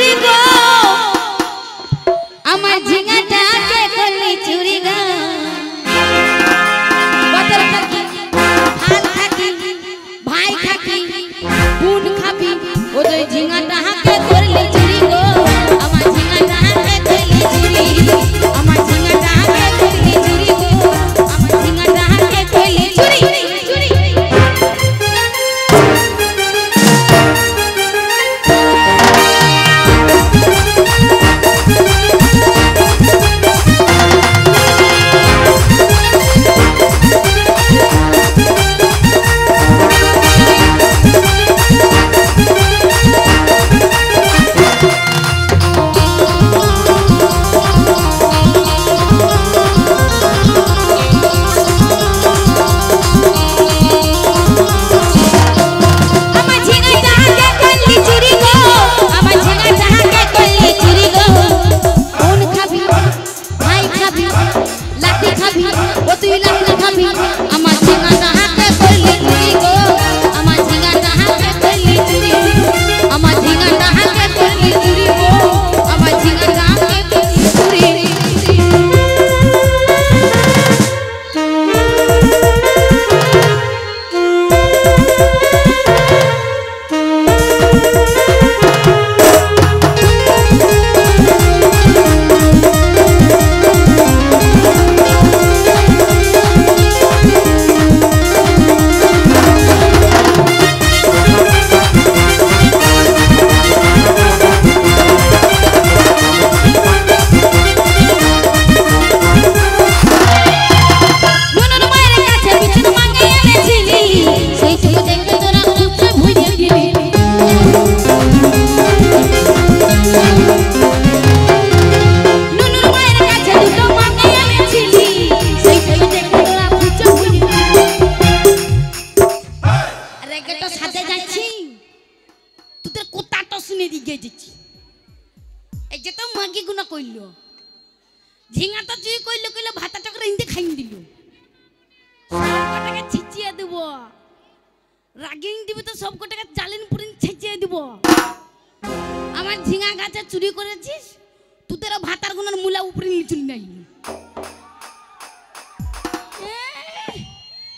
চুরি গো আমার ঝিঙাটাকে করলি চুরি গো বতর থাকি হাল থাকি ভাই থাকি বোন খাবি ও তুই ঝিঙাটাকে করলি চুরি গো আমার ঝিঙাটাকে করলি চুরি আমার ঝিঙাটাকে করলি চুরি গো আমার ঝিঙাটাকে করলি চুরি চুরি ঝিঙাটা চুরি কইলো কইলো ভাতাটা করে ইন্দে খাইন দিল সবকটাকে ছিচিয়ে দেব রাগিং দিবে তো সবকটাকে জালেন পুরিন ছিচিয়ে দেব আমার ঝিঙা গাছে চুরি করেছিস তোদের ভাতার গুণের মূলা উপরে নিচুন নাই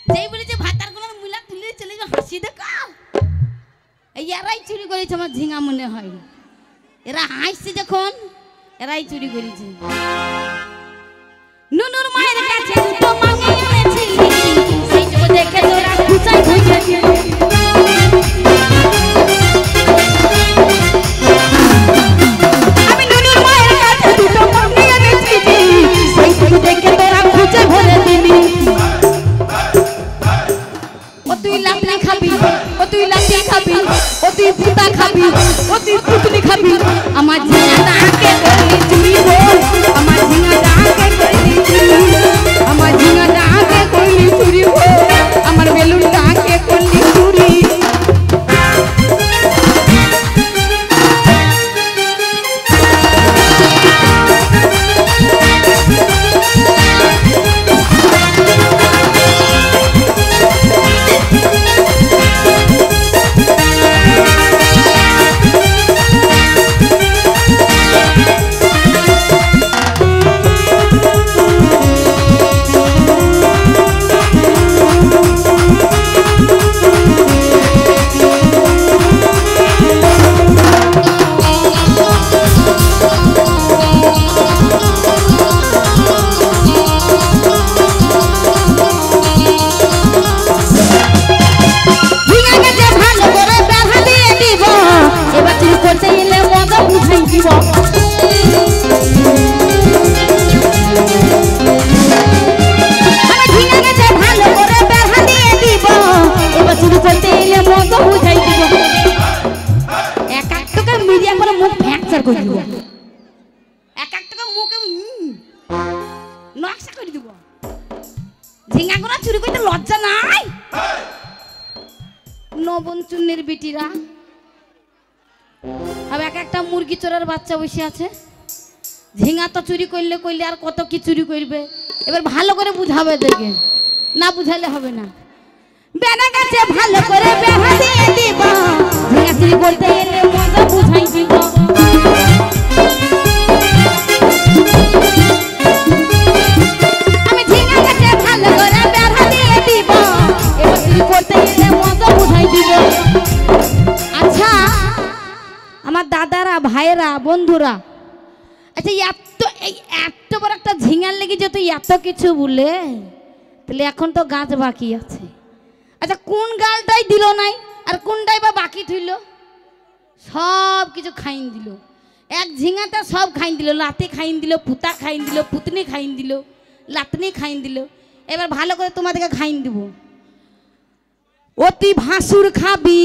যেই বলেছে ভাতার গুণের মূলা তুলে চলে যা হাসি দেখা এই এরাই চুরি করেছে আমার ঝিঙা মনে হয় এরা হাসছে যখন এরাই চুরি করেছে নুনুর মায়ের কাছে দুটো মাঙ্গে এনেছিলি সেইটুকু দেখে তোরা খুচাই খুঁজে আমি নুনুর মায়ের কাছে দুটো মাঙ্গে এনেছিলি সেইটুকু দেখে তোরা খুঁজে ভরে দিলি ও তুই লাপলি খাবি ও তুই লাঠি খাবি ও তুই পুতা খাবি ও তুই পুতলি খাবি আমার ঝিঙাটাকে করলি চুরি গো আমার ঝিঙাটাকে করলি চুরি আমার ঝিঙাটাকে করলি চুরি গো আমার বেলুনটাকে করলি চুরি মুরগি চোরের বাচ্চা বসে আছে ঝিঙা তো চুরি করলে কইলে আর কত কি চুরি করবে এবার ভালো করে বুঝাবে দেখে না বুঝালে হবে না বেনা গাছে ভালো করে বেহা দিয়ে দিব ঝিঙা চুরি করতে এলে মজা বুঝাই দিব আমি ঝিঙা গাছে ভালো করে বেড়া দিয়ে দিব এবার চুরি করতে গেলে মজা বুঝাই দিব আচ্ছা আমার দাদারা ভাইয়েরা বন্ধুরা আচ্ছা এত বড় একটা ঝিঙার লেগে যেত এত কিছু বলে তাহলে এখন তো গাছ বাকি আছে আচ্ছা কোন গালটাই দিল নাই আর কোনটাই বা বাকি থইল সব কিছু খাইন দিল এক ঝিঙাটা সব খাইন দিল লাতি খাইন দিল পুতা খাইন দিল পুতনি খাইন দিল লাতনি খাইন দিল এবার ভালো করে তোমাদেরকে খাইন দিব অতি ভাসুর খাবি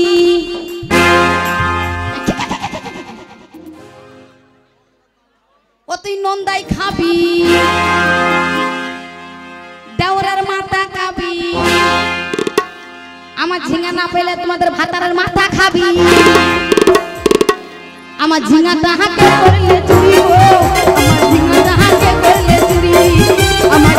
অতি নন্দাই খাবি দেওরার মাথা খাবি আমার ঝিঙা না পেলে তোমাদের ভাতারের মাথা খাবি আমার ঝিঙাটা হাতে করলে চুরি আমার ঝিঙাটা হাতে করলে চুরি আমার